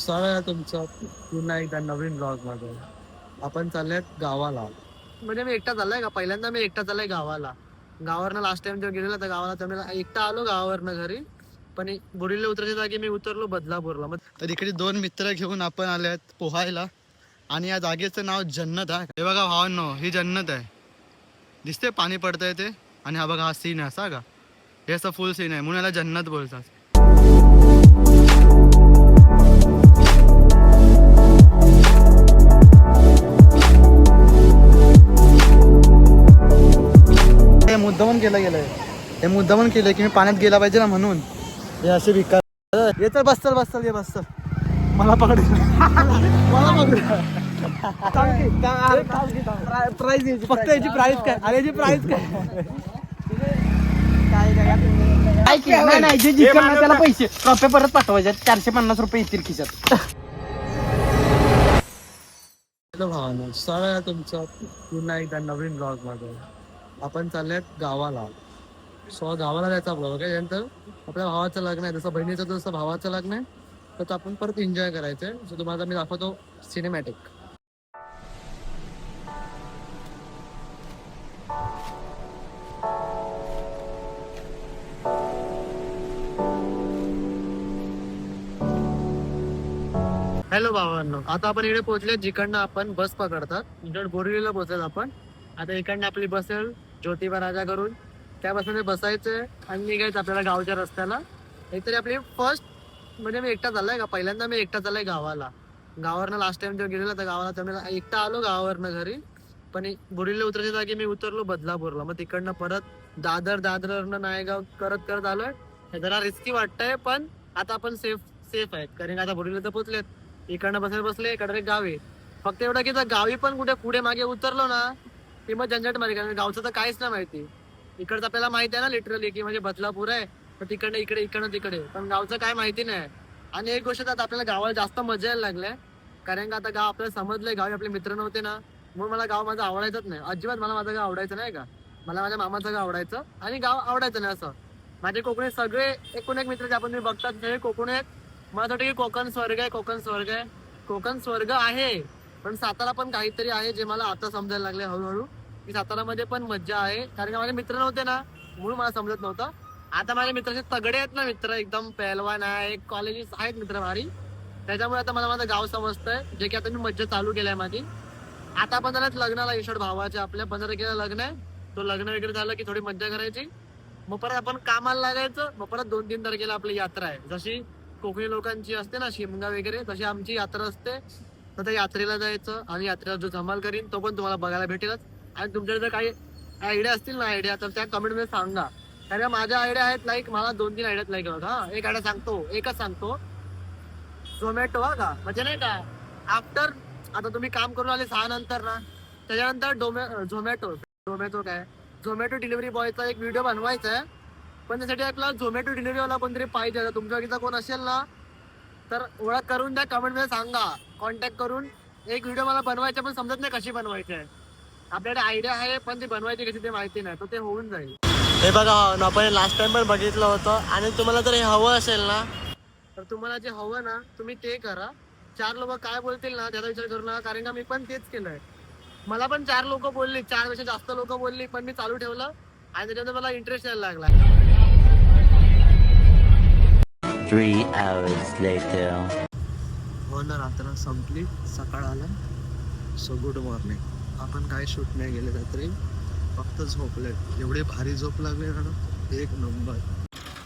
स्वागत आहे तुमचं पुन्हा एकदा नवीन ब्लॉग मध्ये. आपण चाललेत गावाला. म्हणजे मी एकटा चाललाय का, पहिल्यांदा मी एकटा चाललाय गावाला. गावावरनं लास्ट टाइम जेव्हा गेलेला तर गावाला तर मी एकटा आलो गावावरनं घरी. पण बुडीला उतरायच्या जागी मी उतरलो बदलापूरला. मग तर इकडे दोन मित्र घेऊन आपण आलेत पोहायला. आणि या जागेचं नाव जन्नत आहे. हे बघा भावांनो, ही जन्नत आहे. दिसते पाणी पडतंय ते. आणि हा बघा हा सीन आहे असा का, हे असं फुल सीन आहे म्हणून याला जन्नत बोलतात. हे मुद्दामन केलं गेलंय, हे मुद्दामन केलंय की मी पाण्यात गेला पाहिजे ना म्हणून. हे असे भिकार ये तर बस ये बस मला पकड मला पकड प्राइस फक्त याची प्राइस काय, अरे याची प्राइस काय नाही जे जिंकणार त्याला पैसे ट्रॉफी परत पाठवायचे. 450 रुपये येतील खिशात. भावानं स्वागत आहे तुमचं पुन्हा एकदा नवीन ब्लॉग मध्ये. आपण चाललेत गावाला. गावाला जायचा ब्लॉग आहे. त्यानंतर आपल्या भावाचं लग्न आहे, जसं बहिणीचं जसं भावाचं लग्न आहे तर आपण परत एन्जॉय करायचंय. सो तुम्हाला मी दाखवतो सिनेमॅटिक. हॅलो भावांनो, आता आपण इकडे पोहोचले जिकडनं आपण बस पकडतात. इकडे बोरिवलीला पोहोचत आपण. आता इकडनं आपली बस येईल ज्योतिबा राजा करून. त्या बसमध्ये बसायचंय आणि निघायचं आपल्याला गावच्या रस्त्याला. एकतरी आपली फर्स्ट, म्हणजे मी एकटा चाललाय का, पहिल्यांदा मी एकटा चाललाय गावाला. गावावरनं लास्ट टाइम जेव्हा गेलेला तर गावाला तर मी एकटा आलो गावावरनं घरी. पण बोरिवलीला उतरायच्या जागी मी उतरलो बदलापूरला. मग तिकडनं परत दादरवरनं नायगाव करत करत आलोय. हे जरा रिस्की वाटतंय पण आता आपण सेफ आहेत, कारण आता बोरिवलीला तर पोहोचलेत. इकडनं बसले इकडे गावी. फक्त एवढं की जर गावी पण कुठे पुढे मागे उतरलो ना की मग झंझट मारी, कारण गावचं तर काहीच नाही माहिती. इकडचं आपल्याला माहिती आहे ना लिटरली की म्हणजे बदलापूर आहे तर तिकडनं इकडनं तिकडे, पण गावचं काय माहिती नाही. आणि एक गोष्ट आता आपल्याला गावाला जास्त मजा यायला लागल्या, कारण का आता गाव आपल्याला समजलंय. गावी आपले मित्र नव्हते ना म्हणून मला गाव माझं आवडायचंच नाही अजिबात. मला माझं गाव आवडायचं नाही का, मला माझ्या मामाचं गाव आवडायचं आणि गाव आवडायचं नाही असं. माझे कोकणी सगळे एकूण एक मित्र जे आपण बघतात सगळे कोकण आहेत. मला वाटतं की कोकण स्वर्ग आहे. कोकण स्वर्ग आहे, पण सातारा पण काहीतरी आहे जे मला आता समजायला लागले हळूहळू की सातारामध्ये पण मज्जा आहे. कारण का माझे मित्र नव्हते ना म्हणून मला समजत नव्हतं. आता माझ्या मित्राचे तगडे आहेत ना मित्र, एकदम पहलवान आहे, कॉलेजेस आहेत मित्र भारी. त्याच्यामुळे आता मला माझं गाव समजतंय, जे की आता मी मज्जा चालू केलाय माझी. आता आपण झाल्यात लग्नाला, ईश्वर भावाच्या आपल्या 15 तारखेला लग्न आहे. तो लग्न वगैरे झालं की थोडी मज्जा करायची. मग परत आपण कामाला लागायचं. मग परत 2-3 तारखेला आपली यात्रा आहे. जशी कोकणी लोकांची असते ना शिमगा वगैरे, तशी आमची यात्रा असते. तर त्या यात्रेला जायचं आणि यात्रेला जो धमाल करीन तो पण तुम्हाला बघायला भेटेलच. आणि तुमच्या जर काही आयडिया असतील ना तर त्या कमेंट मध्ये सांगा. कारण माझ्या आयडिया आहेत, लाईक मला 2-3 आयडियात लाईक हा एक आयडिया सांगतो, एकच सांगतो. झोमॅटो हा का, म्हणजे नाही का आफ्टर आता तुम्ही काम करून आले 6 नंतर ना, त्याच्यानंतर झोमॅटो डिलिव्हरी बॉयचा एक व्हिडिओ बनवायचा आहे. पण त्यासाठी आपला झोमॅटो डिलिव्हरीवाला कोणतरी पाहिजे. तुमच्या ओळखीचा कोण असेल ना तर ओळख करून द्या, कमेंट मध्ये सांगा. कॉन्टॅक्ट करून एक व्हिडिओ मला बनवायचा, पण समजत नाही कशी बनवायची आहे. आपल्याकडे आयडिया आहे पण ती बनवायची कशी ते माहिती नाही, तर ते होऊन जाईल. हे बघा आपण लास्ट टाइम पण बघितलं होतं. आणि तुम्हाला जर हे हवं असेल ना तर तुम्हाला जे हवं ना तुम्ही ते करा. 4 लोक काय बोलतील ना त्याचा विचार करू नका, कारण का मी पण तेच केलंय. मला पण 4 लोक बोलली, 4 पेक्षा जास्त लोक बोलली, पण मी चालू ठेवलं आणि त्याच्यानंतर मला इंटरेस्ट यायला लागला. 3 hours later. हो ना, रात्र संपली, सकाळ आला. So good morning. आपण काय शूट नाही गेले रात्री, फक्त झोपले. एवढे भारी झोप लागले ना, एक नंबर.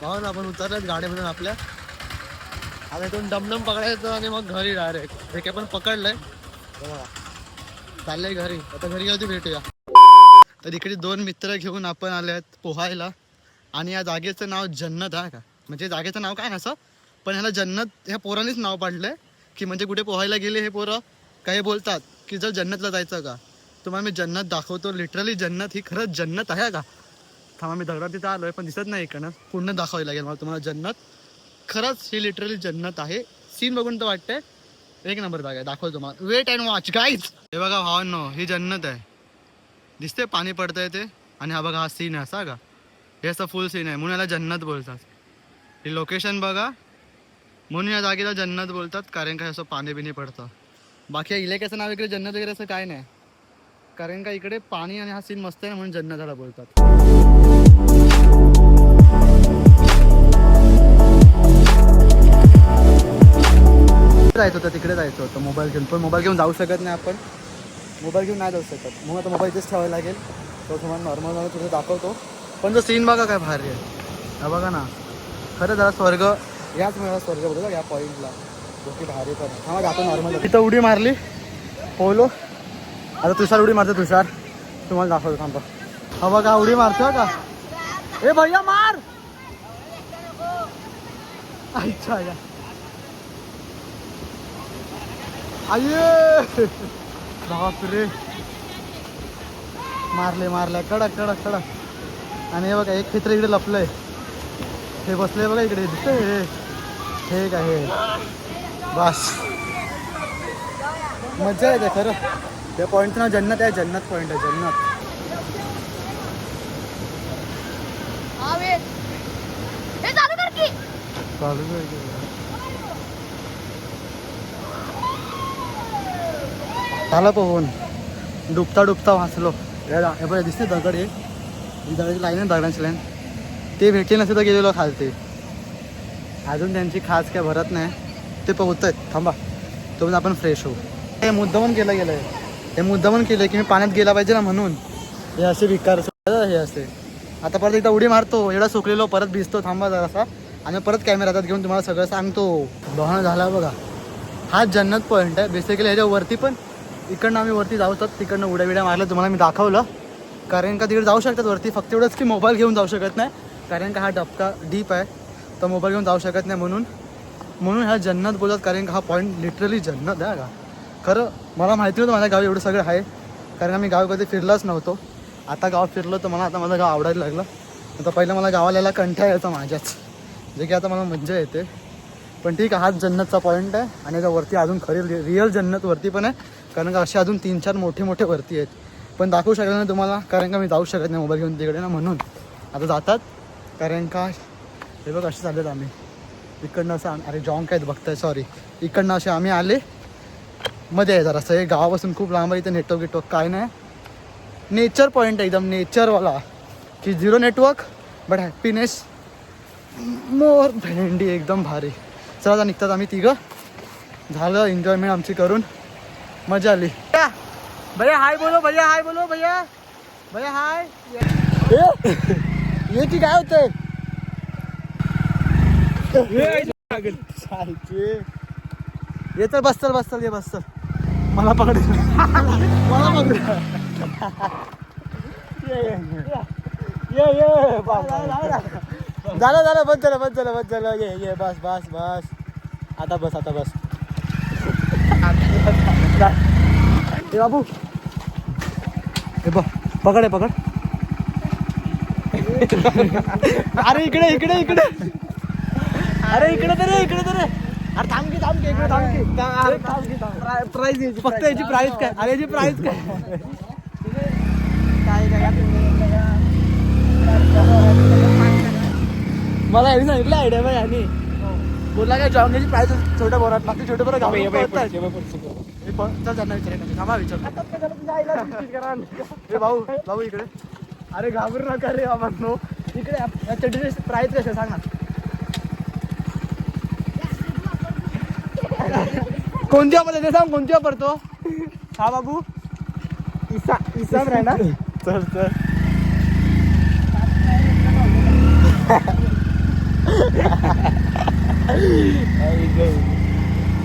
पाहून आपण उतरल्यात गाडीमधून आपल्या. आता इथून डमडम पकडायचं आणि मग घरी डायरेक्ट. हे पण पकडलंय, चाललंय घरी. आता घरी गेलो भेटूया. तर इकडे 2 मित्र घेऊन आपण आलेत पोहायला. आणि या जागेचं नाव जन्नत आहे का, म्हणजे जागेचं नाव काय नसं, पण ह्याला जन्नत ह्या पोरांनीच नाव पाडलंय. की म्हणजे कुठे पोहायला गेले हे पोरं काही बोलतात की जर जन्नतला जायचं का. तुम्हाला मी जन्नत दाखवतो. लिटरली जन्नत ही खरंच जन्नत आहे का. थांबा, मी दगडात तिथं आलोय पण दिसत नाही इकडनं. पूर्ण दाखवायला लागेल मला तुम्हाला जन्नत. खरंच ही लिटरली जन्नत आहे. सीन बघून तर वाटतंय एक नंबर जागा आहे. दाखवतो तुम्हाला, वेट अँड वॉच गाईज. हे बघा भावांनो, ही जन्नत आहे. दिसते पाणी पडतंय ते. आणि हा बघा हा सीन आहे असा का, हे असं फुल सीन आहे म्हणून याला जन्नत बोलतात. ही लोकेशन बघा, म्हणून या जागेला जन्नत बोलतात, कारण काय असं पाणी बिणी पडतं. बाकी या इलाक्याचं नाव इकडे जन्नत वगैरे असं काय नाही, कारण का इकडे पाणी आणि हा सीन मस्त आहे ना, म्हणून जन्नताला बोलतात. जायचं होतं तिकडे, जायचं होतं मोबाईल घेऊन, पण मोबाईल घेऊन जाऊ शकत नाही आपण, मोबाईल घेऊन नाही जाऊ शकत, म्हणून आता मोबाईल इथेच ठेवायला लागेल. तो तुम्हाला नॉर्मल तुझं दाखवतो. पण जो सीन बघा काय भारी आहे, हा बघा ना, खरं जरा स्वर्ग, याच मला स्वर्ग बोलतो या पॉईंटला, जो की भारी पण आहे. हा जातो नॉर्मल. तिथं उडी मारली, पोहलो. आता तुषार उडी मारतो, तुषार तुम्हाला दाखवतो थांबा. हा बघा उडी मारतो का, ए भैया मार. अच्छा आये बापरे, मारले कडक कडक कडक. आणि हे बघा एक खेत्र इकडे लपलंय, हे बसले बघा इकडे, दिसतंय हे काय हे, बस मज्जा येते खरं. त्या पॉईंटचं नाव जन्नत आहे, जन्नत पॉईंट आहे, जन्नत. चालू झाला पोहून, डुबता डुबता वाचलो. हे बघा दिसते दगड, हे ही दगडाची लाईन आहे, दगडांची लाईन. ते भेटले नसते तर गेलेलो खालते. अजून त्यांची खास काय भरत नाही, ते पोहत आहेत. थांबा तो पण आपण फ्रेश होऊ. हे मुद्दामून केलं गेलं आहे, हे मुद्दामून केलं की मी पाण्यात गेला पाहिजे ना, म्हणून हे असे विकार हे असते. आता परत एकदा उडी मारतो, एवढा सुकलेलो, परत भिजतो. थांबा जरासा, आणि परत कॅमेरा हातात घेऊन तुम्हाला सगळं सांगतो. बहाणा झाला बघा, हा जन्नत पॉईंट आहे बेसिकली. ह्याच्यावरती पण इकडनं आम्ही वरती जाऊ शकतो, तिकडनं उड्या बिड्या मारल्या तुम्हाला मी दाखवलं, कारण का तिकडे जाऊ शकतात वरती. फक्त एवढंच की मोबाईल घेऊन जाऊ शकत नाही, कारण का हा डबका डीप आहे, तर मोबाईल घेऊन जाऊ शकत नाही. म्हणून ह्या जन्नत बोलतात, कारण का हा पॉईंट लिटरली जन्नत आहे का. खरं मला माहिती नव्हतं माझ्या गावी एवढं सगळं आहे, कारण मी गाव कधी फिरलाच नव्हतो. आता गाव फिरलो तर मला आता माझं गाव आवडायला लागलं. आता पहिलं मला गावाला यायला कंटाळा यायचा माझ्याच, जे की आता मला मज्जा येते. पण ठीक आहे, हाच जन्नतचा पॉईंट आहे. आणि त्यावरती अजून खरी रिअल जन्नत वरती पण आहे, कारण का असे अजून 3-4 मोठे वरती आहेत, पण दाखवू शकत नाही तुम्हाला, कारण का मी जाऊ शकत नाही मोबाईल घेऊन तिकडे ना. म्हणून आता जातात, कारण का हे बघ असे चाललेत आम्ही इकडनं असं. अरे जॉंक आहेत बघताय, सॉरी. इकडनं असे आम्ही आले, मध्ये आहे जरासं, हे गावापासून खूप लांब आहे. इथं नेटवर्क काय नाही, नेचर पॉईंट आहे एकदम नेचरवाला, की 0 नेटवर्क बट हॅपीनेस मोर भेंडी, एकदम भारी. चला आता निघतात आम्ही तिघं. झालं एन्जॉयमेंट आमची करून, मजा आली. भैया हाय बोलो, भैया हाय बोलो, भैया भैया हाय. ये की काय होतंय, ये तर बस ये बस, मला पकड, मला पकड. झालं बस झालं, ये बस आता बस. ए बाबू, हे बघ पकड. अरे इकडे अरे इकडे तर अरे थांब की इकडे प्राइस फक्त याची प्राइस काय, अरे याची प्राइस काय मला यांनी सांगितलं आयडिया बाई. आणि बोलला काय जॉंगची प्राइस छोट्या बोरात मागते, छोटे बोरा गाव भाऊ इकडे. अरे घाबरू नका रे बाबा, इकडे चड्डीची प्राइस कशा सांगा. कोणती वापरतो ते सांग, कोणती वापरतो. हा बाबू इसा ब्रँड ना. चल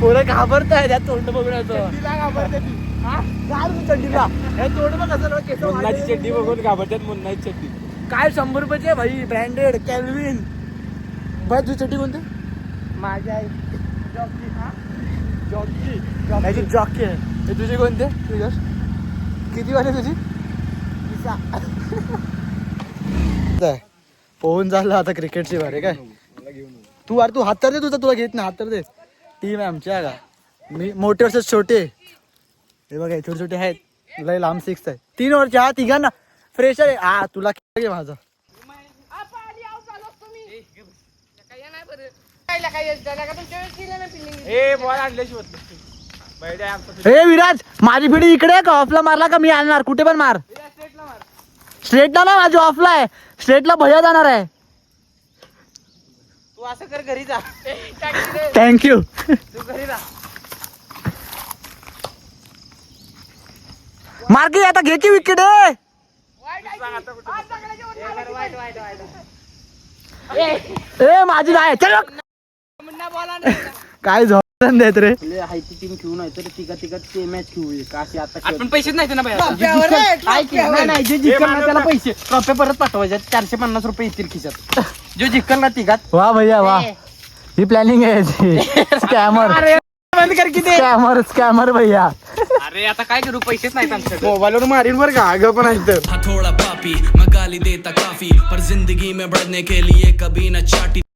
पोरं घाबरताय त्या तोंड बघून येतो. चड्डीला हे तोंड बघ कसं, मुन्नाची चड्डी बघून घाबरतात. मुन्नाची चड्डी काय 100 रुपयाची आहे भाई, ब्रँडेड कॅल्विन. भाई तुझी चड्डी कोणती. माझी आहे जॉकी आहे. हे तुझी कोणते, तुझ्या किती वाले तुझी. पोहून झालं, आता क्रिकेटची बारी काय. तू हात तर दे तुझा, तुला घेत नाही, हात तर दे. टीम आहे आमची का, मी मोठे वर्ष छोटे. हे बघा छोटे आहेत, लय लांब 6 आहे. 3 वर्ष हा तिघांना फ्रेश आहे. हा तुला घे माझा. ए विराज माझी फिडी इकडे आहे का ऑफला मारला का मी आणणार कुठे पण मार स्ट्रेटला ना माझी ऑफला आहे स्ट्रेटला भैया जाणार आहे तू असं कर घरी जा थँक्यू तू घरी जा मार्गी आता घे की विकेट ए माझी नाही चल काय झोन देत रे हायची टीम खेळून आहे तर तिघा ते मॅच खेळू काशी आता आपण पैसेच नाही ना बाई नाही जे जिंकल ना त्याला पैसे ट्रॉफी परत पाठवायचे 450 रुपये येतील खिशात जो जिंकल ना तिघात वा भैया वा ही प्लॅनिंग आहे स्कॅमर बंद कर किती स्कॅमर भैया अरे आता काय करू पैसेच नाहीत आमच्याकडे मोबाईलवर मारीन बरं का अगं पण आहे तर थोड़ा पापी मैं गाली देता काफी पर जिंदगी में बढ़ने के लिए कभी न चाटी